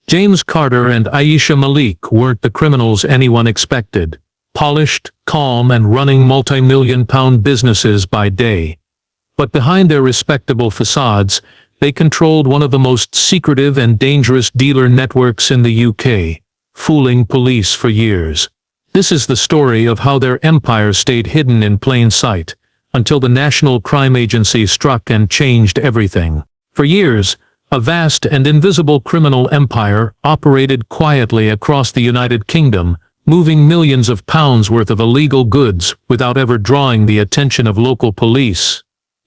James Carter and Aisha Malik weren't the criminals anyone expected, polished, calm and running multi-million-pound businesses by day. But behind their respectable facades, they controlled one of the most secretive and dangerous dealer networks in the UK, fooling police for years. This is the story of how their empire stayed hidden in plain sight, until the National Crime Agency struck and changed everything. For years, a vast and invisible criminal empire operated quietly across the United Kingdom, moving millions of pounds worth of illegal goods without ever drawing the attention of local police.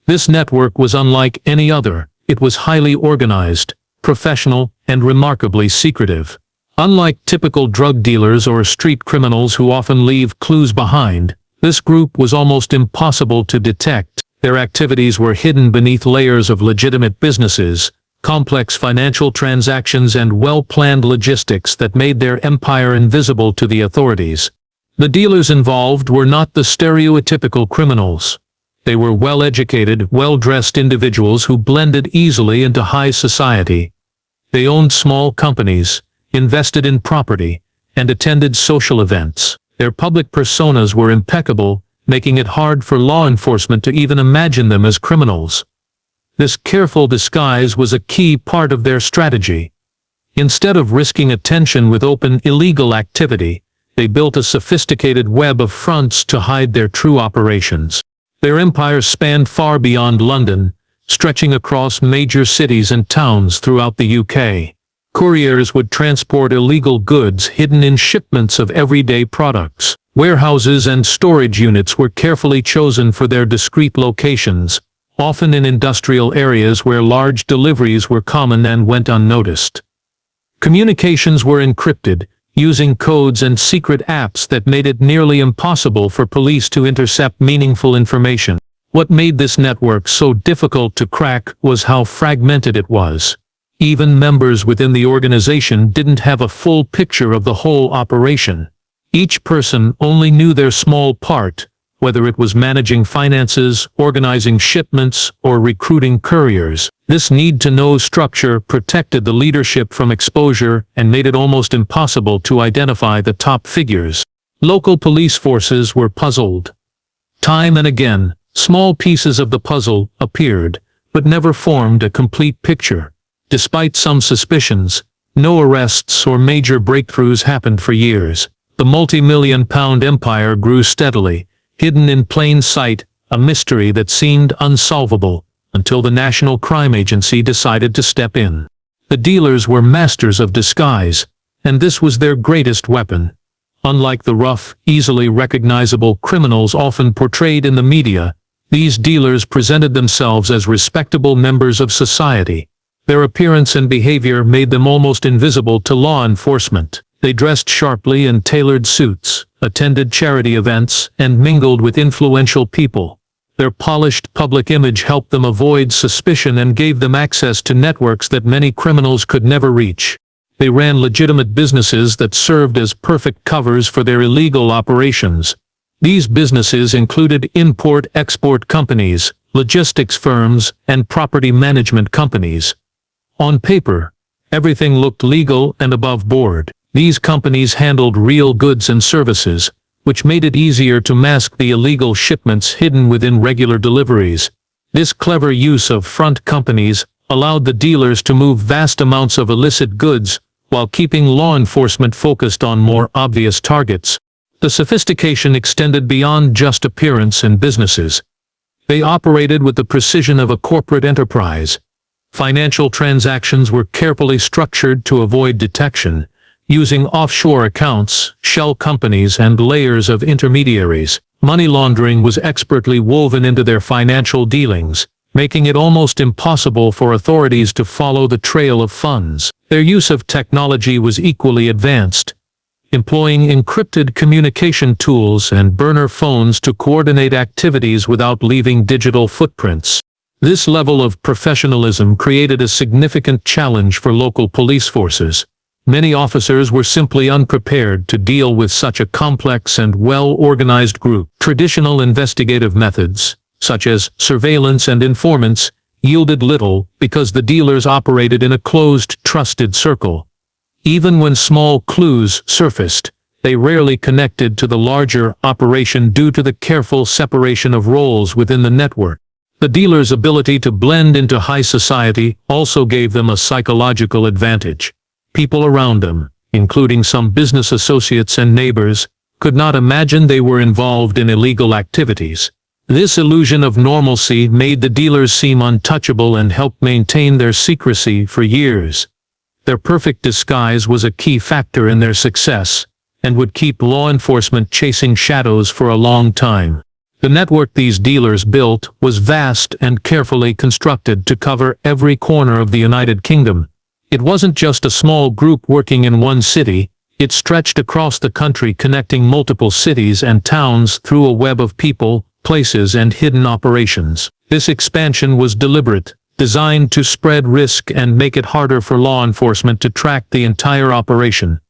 This network was unlike any other. It was highly organized, professional, and remarkably secretive. Unlike typical drug dealers or street criminals who often leave clues behind, this group was almost impossible to detect. Their activities were hidden beneath layers of legitimate businesses, complex financial transactions and well-planned logistics that made their empire invisible to the authorities. The dealers involved were not the stereotypical criminals. They were well-educated, well-dressed individuals who blended easily into high society. They owned small companies, invested in property, and attended social events. Their public personas were impeccable, making it hard for law enforcement to even imagine them as criminals. This careful disguise was a key part of their strategy. Instead of risking attention with open illegal activity, they built a sophisticated web of fronts to hide their true operations. Their empire spanned far beyond London, stretching across major cities and towns throughout the UK. Couriers would transport illegal goods hidden in shipments of everyday products. Warehouses and storage units were carefully chosen for their discreet locations, often in industrial areas where large deliveries were common and went unnoticed. Communications were encrypted, using codes and secret apps that made it nearly impossible for police to intercept meaningful information. What made this network so difficult to crack was how fragmented it was. Even members within the organization didn't have a full picture of the whole operation. Each person only knew their small part, whether it was managing finances, organizing shipments, or recruiting couriers. This need-to-know structure protected the leadership from exposure and made it almost impossible to identify the top figures. Local police forces were puzzled. Time and again, small pieces of the puzzle appeared, but never formed a complete picture. Despite some suspicions, no arrests or major breakthroughs happened for years. The multi-million-pound empire grew steadily, hidden in plain sight, a mystery that seemed unsolvable, until the National Crime Agency decided to step in. The dealers were masters of disguise, and this was their greatest weapon. Unlike the rough, easily recognizable criminals often portrayed in the media, these dealers presented themselves as respectable members of society. Their appearance and behavior made them almost invisible to law enforcement. They dressed sharply in tailored suits, attended charity events, and mingled with influential people. Their polished public image helped them avoid suspicion and gave them access to networks that many criminals could never reach. They ran legitimate businesses that served as perfect covers for their illegal operations. These businesses included import-export companies, logistics firms, and property management companies. On paper, everything looked legal and above board. These companies handled real goods and services, which made it easier to mask the illegal shipments hidden within regular deliveries. This clever use of front companies allowed the dealers to move vast amounts of illicit goods while keeping law enforcement focused on more obvious targets. The sophistication extended beyond just appearance and businesses. They operated with the precision of a corporate enterprise. Financial transactions were carefully structured to avoid detection, using offshore accounts, shell companies, and layers of intermediaries. Money laundering was expertly woven into their financial dealings, making it almost impossible for authorities to follow the trail of funds. Their use of technology was equally advanced, employing encrypted communication tools and burner phones to coordinate activities without leaving digital footprints. This level of professionalism created a significant challenge for local police forces. Many officers were simply unprepared to deal with such a complex and well-organized group. Traditional investigative methods, such as surveillance and informants, yielded little because the dealers operated in a closed, trusted circle. Even when small clues surfaced, they rarely connected to the larger operation due to the careful separation of roles within the network. The dealers' ability to blend into high society also gave them a psychological advantage. People around them, including some business associates and neighbors, could not imagine they were involved in illegal activities. This illusion of normalcy made the dealers seem untouchable and helped maintain their secrecy for years. Their perfect disguise was a key factor in their success, and would keep law enforcement chasing shadows for a long time. The network these dealers built was vast and carefully constructed to cover every corner of the United Kingdom. It wasn't just a small group working in one city, it stretched across the country, connecting multiple cities and towns through a web of people, places and hidden operations. This expansion was deliberate, designed to spread risk and make it harder for law enforcement to track the entire operation.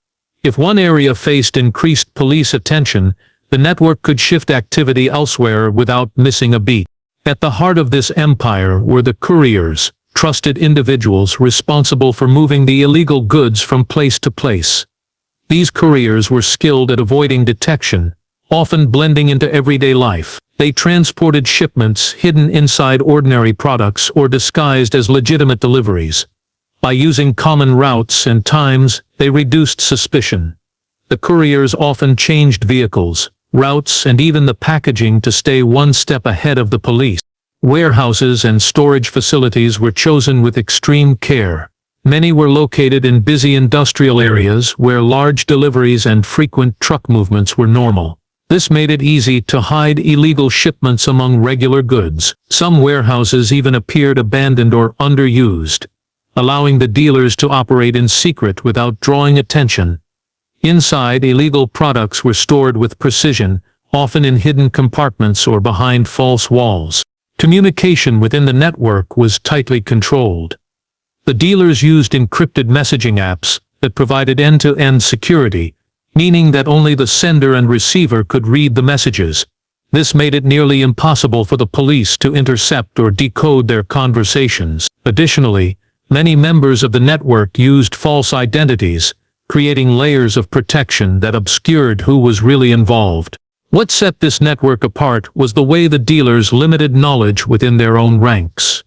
If one area faced increased police attention, the network could shift activity elsewhere without missing a beat. At the heart of this empire were the couriers, trusted individuals responsible for moving the illegal goods from place to place. These couriers were skilled at avoiding detection, often blending into everyday life. They transported shipments hidden inside ordinary products or disguised as legitimate deliveries. By using common routes and times, they reduced suspicion. The couriers often changed vehicles, routes and even the packaging to stay one step ahead of the police. Warehouses and storage facilities were chosen with extreme care. Many were located in busy industrial areas where large deliveries and frequent truck movements were normal. This made it easy to hide illegal shipments among regular goods. Some warehouses even appeared abandoned or underused, allowing the dealers to operate in secret without drawing attention. Inside, illegal products were stored with precision, often in hidden compartments or behind false walls. Communication within the network was tightly controlled. The dealers used encrypted messaging apps that provided end-to-end security, meaning that only the sender and receiver could read the messages. This made it nearly impossible for the police to intercept or decode their conversations. Additionally, many members of the network used false identities, creating layers of protection that obscured who was really involved. What set this network apart was the way the dealers limited knowledge within their own ranks.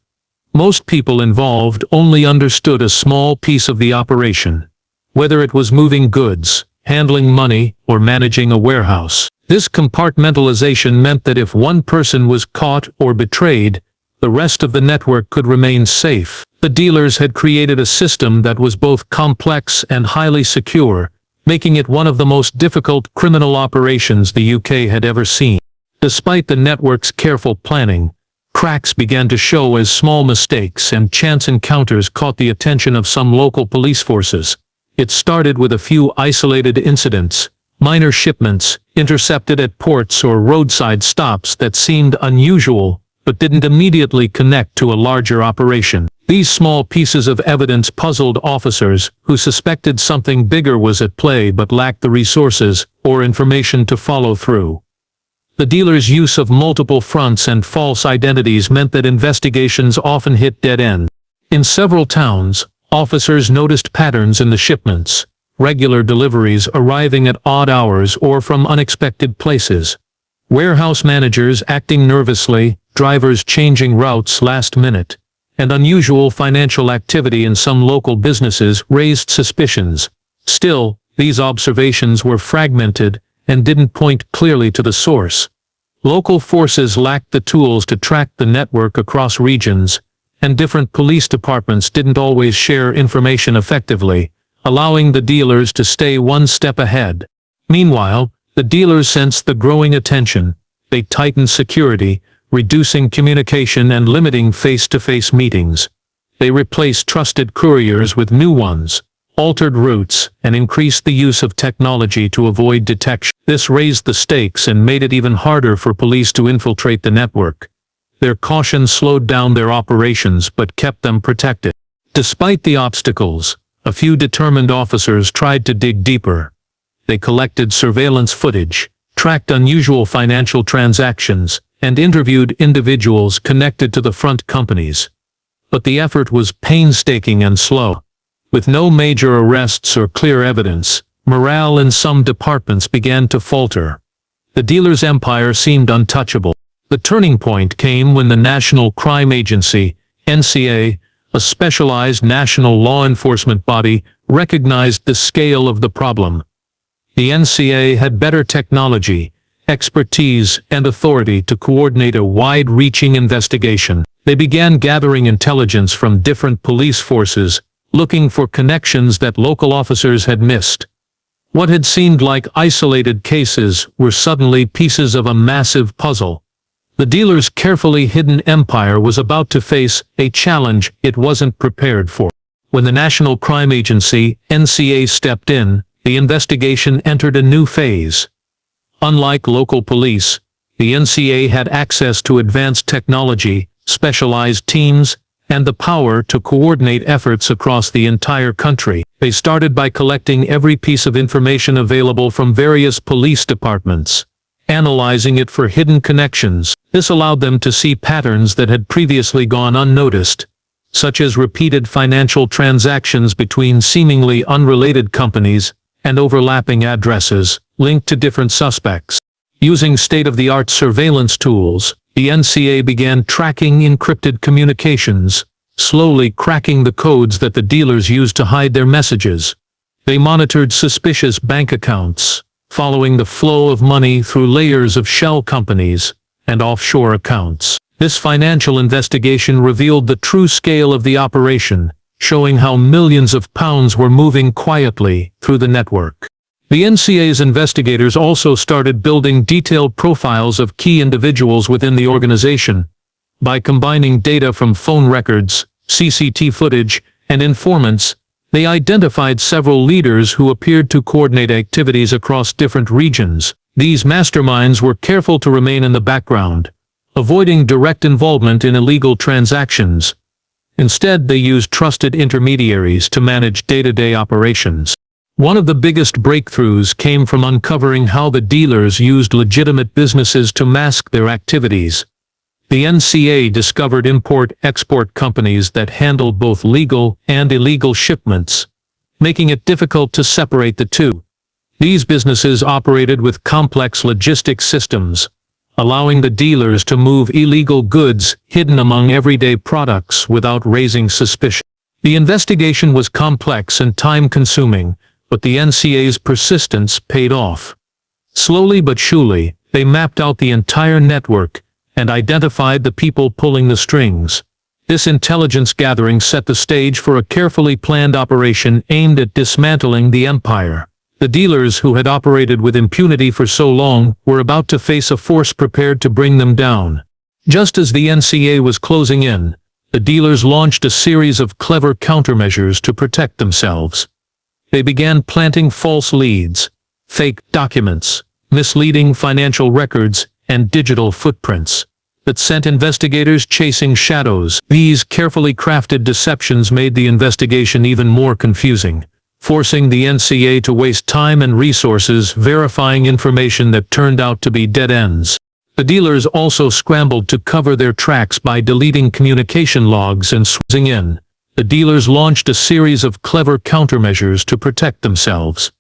Most people involved only understood a small piece of the operation, whether it was moving goods, handling money, or managing a warehouse. This compartmentalization meant that if one person was caught or betrayed, the rest of the network could remain safe. The dealers had created a system that was both complex and highly secure, making it one of the most difficult criminal operations the UK had ever seen. Despite the network's careful planning, cracks began to show as small mistakes and chance encounters caught the attention of some local police forces. It started with a few isolated incidents, minor shipments intercepted at ports or roadside stops that seemed unusual but didn't immediately connect to a larger operation. These small pieces of evidence puzzled officers who suspected something bigger was at play but lacked the resources or information to follow through. The dealers' use of multiple fronts and false identities meant that investigations often hit dead end. In several towns, officers noticed patterns in the shipments, regular deliveries arriving at odd hours or from unexpected places, warehouse managers acting nervously, drivers changing routes last minute, and unusual financial activity in some local businesses raised suspicions. Still, these observations were fragmented and didn't point clearly to the source. Local forces lacked the tools to track the network across regions, and different police departments didn't always share information effectively, allowing the dealers to stay one step ahead. Meanwhile, the dealers sensed the growing attention. They tightened security, reducing communication and limiting face-to-face meetings. They replaced trusted couriers with new ones, altered routes, and increased the use of technology to avoid detection. This raised the stakes and made it even harder for police to infiltrate the network. Their caution slowed down their operations but kept them protected. Despite the obstacles, a few determined officers tried to dig deeper. They collected surveillance footage, tracked unusual financial transactions, and interviewed individuals connected to the front companies. But the effort was painstaking and slow. With no major arrests or clear evidence, morale in some departments began to falter. The dealer's empire seemed untouchable. The turning point came when the National Crime Agency, NCA, a specialized national law enforcement body, recognized the scale of the problem. The NCA had better technology, expertise, and authority to coordinate a wide-reaching investigation. They began gathering intelligence from different police forces, looking for connections that local officers had missed. What had seemed like isolated cases were suddenly pieces of a massive puzzle. The dealer's carefully hidden empire was about to face a challenge it wasn't prepared for. When the National Crime Agency, NCA, stepped in, the investigation entered a new phase. Unlike local police, the NCA had access to advanced technology, specialized teams, and the power to coordinate efforts across the entire country. They started by collecting every piece of information available from various police departments, analyzing it for hidden connections. This allowed them to see patterns that had previously gone unnoticed, such as repeated financial transactions between seemingly unrelated companies and overlapping addresses linked to different suspects. Using state-of-the-art surveillance tools, the NCA began tracking encrypted communications, slowly cracking the codes that the dealers used to hide their messages. They monitored suspicious bank accounts, following the flow of money through layers of shell companies and offshore accounts. This financial investigation revealed the true scale of the operation, showing how millions of pounds were moving quietly through the network. The NCA's investigators also started building detailed profiles of key individuals within the organization. By combining data from phone records, CCTV footage, and informants, they identified several leaders who appeared to coordinate activities across different regions. These masterminds were careful to remain in the background, avoiding direct involvement in illegal transactions. Instead, they used trusted intermediaries to manage day-to-day operations. One of the biggest breakthroughs came from uncovering how the dealers used legitimate businesses to mask their activities. The NCA discovered import-export companies that handled both legal and illegal shipments, making it difficult to separate the two. These businesses operated with complex logistics systems, allowing the dealers to move illegal goods hidden among everyday products without raising suspicion. The investigation was complex and time-consuming, but the NCA's persistence paid off. Slowly but surely, they mapped out the entire network and identified the people pulling the strings. This intelligence gathering set the stage for a carefully planned operation aimed at dismantling the empire. The dealers who had operated with impunity for so long were about to face a force prepared to bring them down. Just as the NCA was closing in, the dealers launched a series of clever countermeasures to protect themselves. They began planting false leads, fake documents, misleading financial records, and digital footprints that sent investigators chasing shadows. These carefully crafted deceptions made the investigation even more confusing, forcing the NCA to waste time and resources verifying information that turned out to be dead ends. The dealers also scrambled to cover their tracks by deleting communication logs and switching in. The dealers launched a series of clever countermeasures to protect themselves.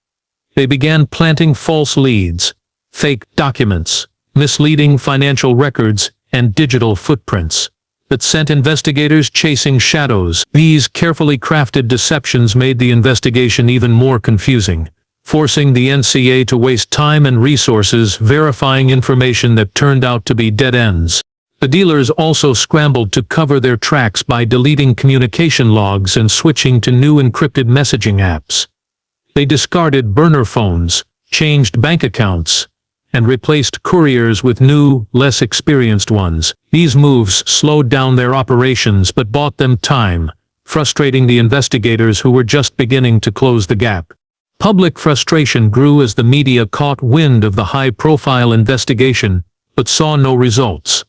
They began planting false leads, fake documents, misleading financial records, and digital footprints that sent investigators chasing shadows. These carefully crafted deceptions made the investigation even more confusing, forcing the NCA to waste time and resources verifying information that turned out to be dead ends. The dealers also scrambled to cover their tracks by deleting communication logs and switching to new encrypted messaging apps. They discarded burner phones, changed bank accounts, and replaced couriers with new, less experienced ones. These moves slowed down their operations but bought them time, frustrating the investigators who were just beginning to close the gap. Public frustration grew as the media caught wind of the high-profile investigation, but saw no results.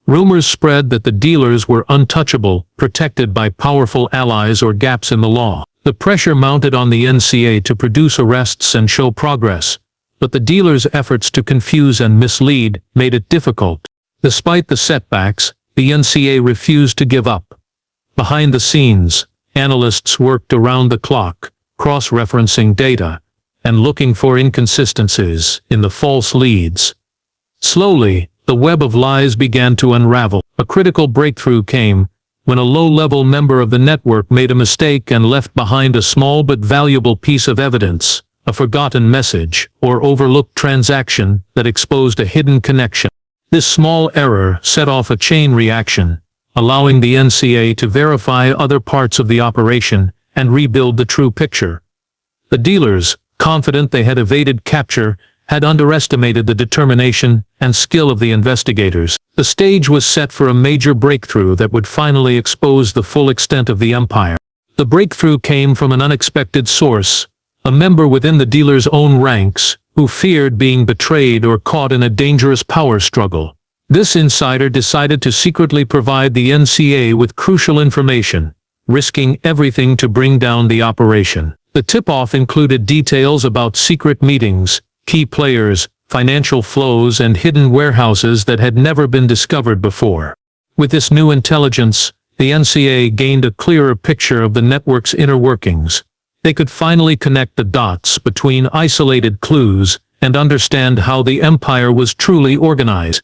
Rumors spread that the dealers were untouchable, protected by powerful allies or gaps in the law. The pressure mounted on the NCA to produce arrests and show progress, but the dealers' efforts to confuse and mislead made it difficult. Despite the setbacks, the NCA refused to give up. Behind the scenes, Analysts worked around the clock, cross-referencing data, and looking for inconsistencies in the false leads. Slowly, the web of lies began to unravel. A critical breakthrough came when a low-level member of the network made a mistake and left behind a small but valuable piece of evidence, a forgotten message, or overlooked transaction that exposed a hidden connection. This small error set off a chain reaction, allowing the NCA to verify other parts of the operation and rebuild the true picture. The dealers, confident they had evaded capture, had underestimated the determination and skill of the investigators. The stage was set for a major breakthrough that would finally expose the full extent of the empire. The breakthrough came from an unexpected source, a member within the dealer's own ranks, who feared being betrayed or caught in a dangerous power struggle. This insider decided to secretly provide the NCA with crucial information, risking everything to bring down the operation. The tip-off included details about secret meetings, key players, financial flows, and hidden warehouses that had never been discovered before. With this new intelligence, the NCA gained a clearer picture of the network's inner workings. They could finally connect the dots between isolated clues and understand how the empire was truly organized.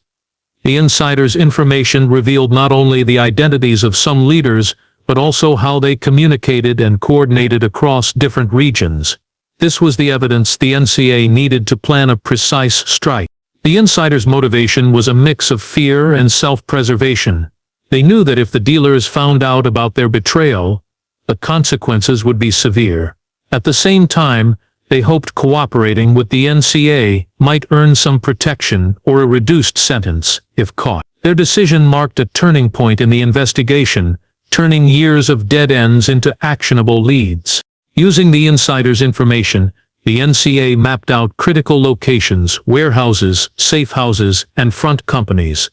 The insider's information revealed not only the identities of some leaders, but also how they communicated and coordinated across different regions. This was the evidence the NCA needed to plan a precise strike. The insider's motivation was a mix of fear and self-preservation. They knew that if the dealers found out about their betrayal, the consequences would be severe. At the same time, they hoped cooperating with the NCA might earn some protection or a reduced sentence, if caught. Their decision marked a turning point in the investigation, turning years of dead ends into actionable leads. Using the insider's information, the NCA mapped out critical locations, warehouses, safe houses, and front companies,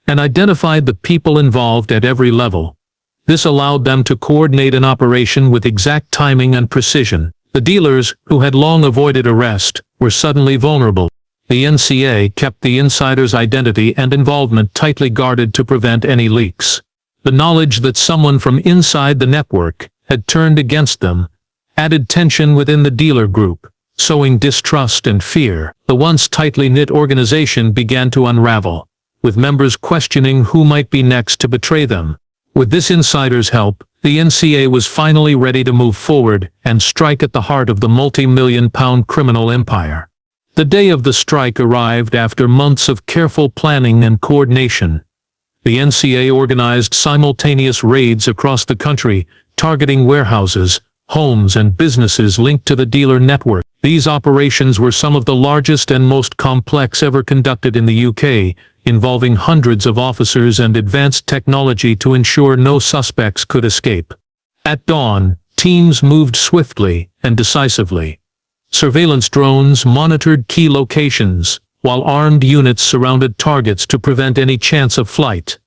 and identified the people involved at every level. This allowed them to coordinate an operation with exact timing and precision. The dealers, who had long avoided arrest, were suddenly vulnerable. The NCA kept the insider's identity and involvement tightly guarded to prevent any leaks. The knowledge that someone from inside the network had turned against them added tension within the dealer group, sowing distrust and fear. The once tightly knit organization began to unravel, with members questioning who might be next to betray them. With this insider's help, the NCA was finally ready to move forward and strike at the heart of the multi-million-pound criminal empire. The day of the strike arrived after months of careful planning and coordination. The NCA organized simultaneous raids across the country, targeting warehouses, homes, and businesses linked to the dealer network. These operations were some of the largest and most complex ever conducted in the UK, involving hundreds of officers and advanced technology to ensure no suspects could escape. At dawn, teams moved swiftly and decisively. Surveillance drones monitored key locations, while armed units surrounded targets to prevent any chance of flight.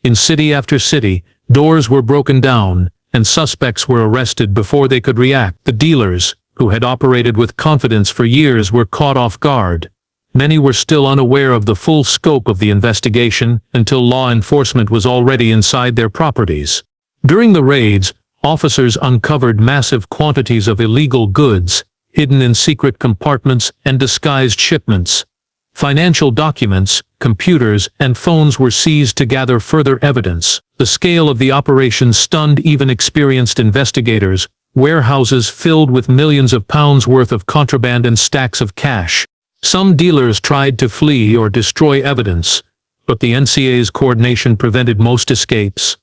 In city after city, doors were broken down, and suspects were arrested before they could react. The dealers, who had operated with confidence for years, were caught off guard. Many were still unaware of the full scope of the investigation until law enforcement was already inside their properties. During the raids, officers uncovered massive quantities of illegal goods, hidden in secret compartments and disguised shipments. Financial documents, computers, and phones were seized to gather further evidence. The scale of the operation stunned even experienced investigators. Warehouses filled with millions of pounds worth of contraband and stacks of cash. Some dealers tried to flee or destroy evidence, but the NCA's coordination prevented most escapes.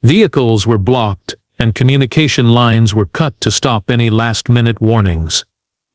Vehicles were blocked, and communication lines were cut to stop any last-minute warnings.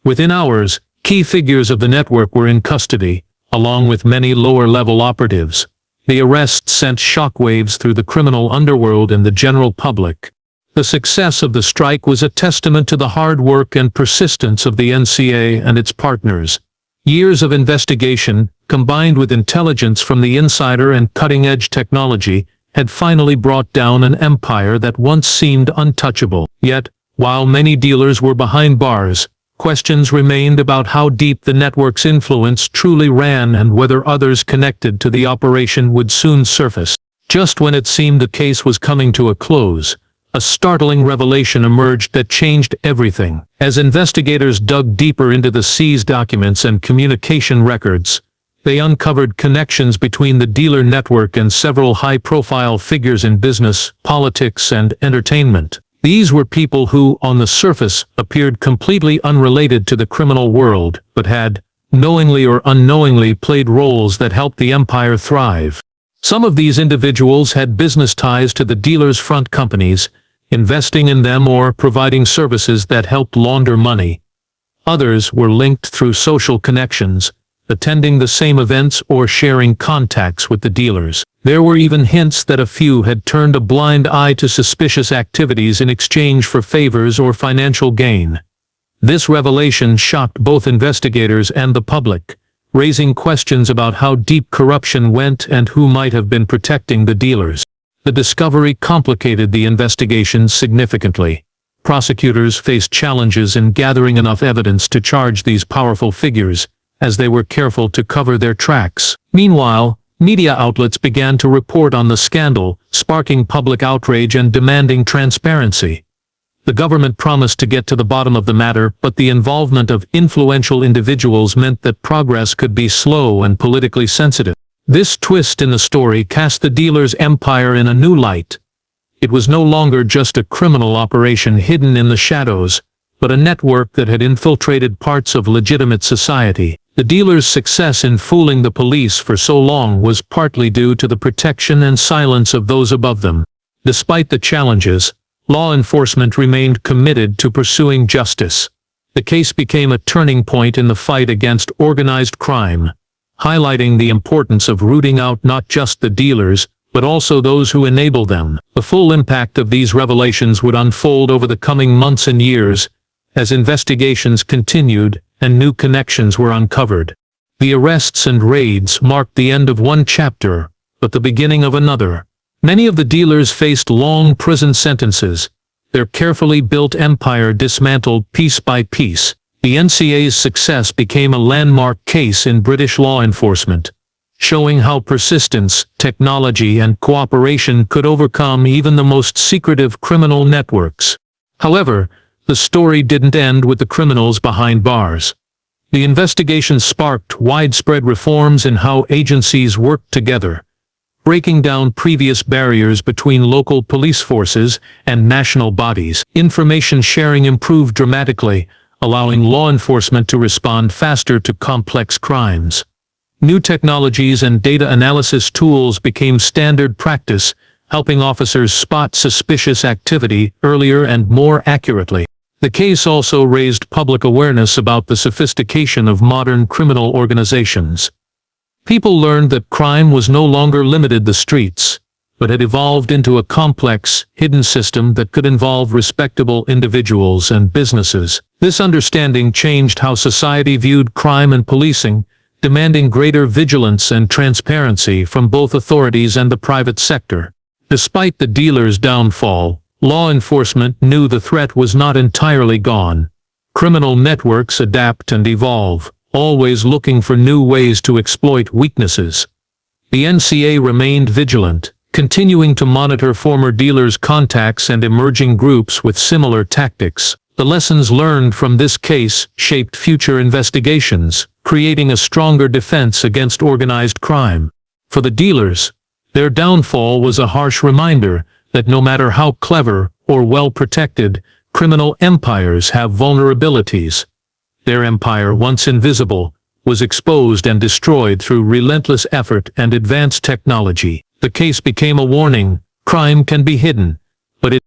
Within hours, key figures of the network were in custody, along with many lower-level operatives. The arrests sent shockwaves through the criminal underworld and the general public. The success of the strike was a testament to the hard work and persistence of the NCA and its partners. Years of investigation, combined with intelligence from the insider and cutting-edge technology, had finally brought down an empire that once seemed untouchable. Yet, while many dealers were behind bars, questions remained about how deep the network's influence truly ran and whether others connected to the operation would soon surface. Just when it seemed the case was coming to a close, a startling revelation emerged that changed everything. As investigators dug deeper into the seized documents and communication records, they uncovered connections between the dealer network and several high-profile figures in business, politics, and entertainment. These were people who, on the surface, appeared completely unrelated to the criminal world, but had, knowingly or unknowingly, played roles that helped the empire thrive. Some of these individuals had business ties to the dealers' front companies, investing in them or providing services that helped launder money. Others were linked through social connections, attending the same events or sharing contacts with the dealers. There were even hints that a few had turned a blind eye to suspicious activities in exchange for favors or financial gain. This revelation shocked both investigators and the public, raising questions about how deep corruption went and who might have been protecting the dealers. The discovery complicated the investigation significantly. Prosecutors faced challenges in gathering enough evidence to charge these powerful figures, as they were careful to cover their tracks. Meanwhile, media outlets began to report on the scandal, sparking public outrage and demanding transparency. The government promised to get to the bottom of the matter, but the involvement of influential individuals meant that progress could be slow and politically sensitive. This twist in the story cast the dealer's empire in a new light. It was no longer just a criminal operation hidden in the shadows, but a network that had infiltrated parts of legitimate society. The dealer's success in fooling the police for so long was partly due to the protection and silence of those above them. Despite the challenges, law enforcement remained committed to pursuing justice. The case became a turning point in the fight against organized crime, highlighting the importance of rooting out not just the dealers, but also those who enable them. The full impact of these revelations would unfold over the coming months and years, as investigations continued and new connections were uncovered. The arrests and raids marked the end of one chapter, but the beginning of another. Many of the dealers faced long prison sentences, their carefully built empire dismantled piece by piece. The NCA's success became a landmark case in British law enforcement, showing how persistence, technology, and cooperation could overcome even the most secretive criminal networks. However, the story didn't end with the criminals behind bars. The investigation sparked widespread reforms in how agencies worked together, breaking down previous barriers between local police forces and national bodies. Information sharing improved dramatically, allowing law enforcement to respond faster to complex crimes. New technologies and data analysis tools became standard practice, helping officers spot suspicious activity earlier and more accurately. The case also raised public awareness about the sophistication of modern criminal organizations. People learned that crime was no longer limited to the streets, but had evolved into a complex, hidden system that could involve respectable individuals and businesses. This understanding changed how society viewed crime and policing, demanding greater vigilance and transparency from both authorities and the private sector. Despite the dealer's downfall, law enforcement knew the threat was not entirely gone. Criminal networks adapt and evolve, always looking for new ways to exploit weaknesses. The NCA remained vigilant, continuing to monitor former dealers' contacts and emerging groups with similar tactics. The lessons learned from this case shaped future investigations, creating a stronger defense against organized crime. For the dealers, their downfall was a harsh reminder that no matter how clever or well-protected, criminal empires have vulnerabilities. Their empire, once invisible, was exposed and destroyed through relentless effort and advanced technology. The case became a warning: crime can be hidden,